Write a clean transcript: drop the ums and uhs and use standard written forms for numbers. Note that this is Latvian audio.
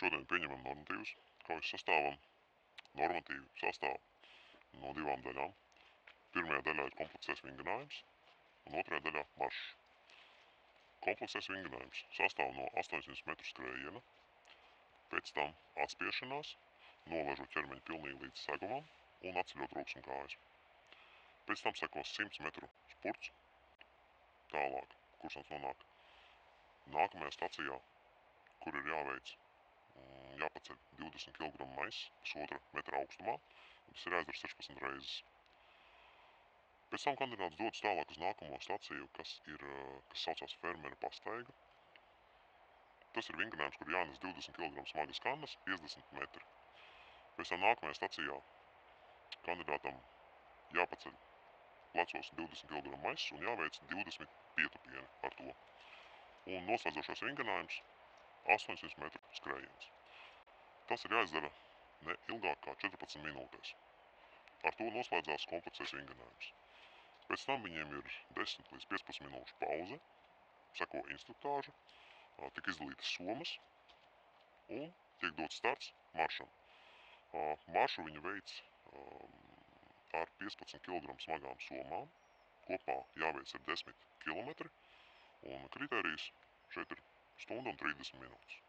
Šodien pieņemam normatīvus kaujas sastāvam. Normatīvi sastāv no divām daļām. Pirmajā daļā ir kompleksais vingrinājums un otrajā daļā maršs. Kompleksais vingrinājums sastāv no 800 metru skrējiena, pēc tam atspiešanās, nolaižot ķermeņu pilnīgi līdz segumam un atceļot rokas un kājas. Pēc tam sekos 100 metru spurts, tālāk kursants nonāk nākamajā stacijā, kur ir jāpaceļ 20 kg maiss, pusotra metra augstumā, un tas ir jāizdara 16 reizes. Pēc tam kandidāts dodas tālāk uz nākamo staciju, kas saucās fermera pastaiga. Tas ir vingrinājums, kur jānes 20 kg smagas kannas, 50 metri. Pēc tam nākamajā stacijā kandidātam jāpaceļ plecos 20 kg maiss un jāveic 20 pietupieni ar to. Un noslēdzošais vingrinājums 800 metru skrējiens. Tas ir jāizdara ne ilgāk kā 14 minūtēs. Ar to noslēdzās kompleksais vingrinājums. Pēc tam viņiem ir 10 līdz 15 minūšu pauze, seko instruktāža, tiek izdalītas somas un tiek dots starts maršam. Maršu viņi veic ar 15 kg smagām somām. Kopā jāveic ir 10 km un kritērijs šeit ir 1 stunda un 30 minūtes.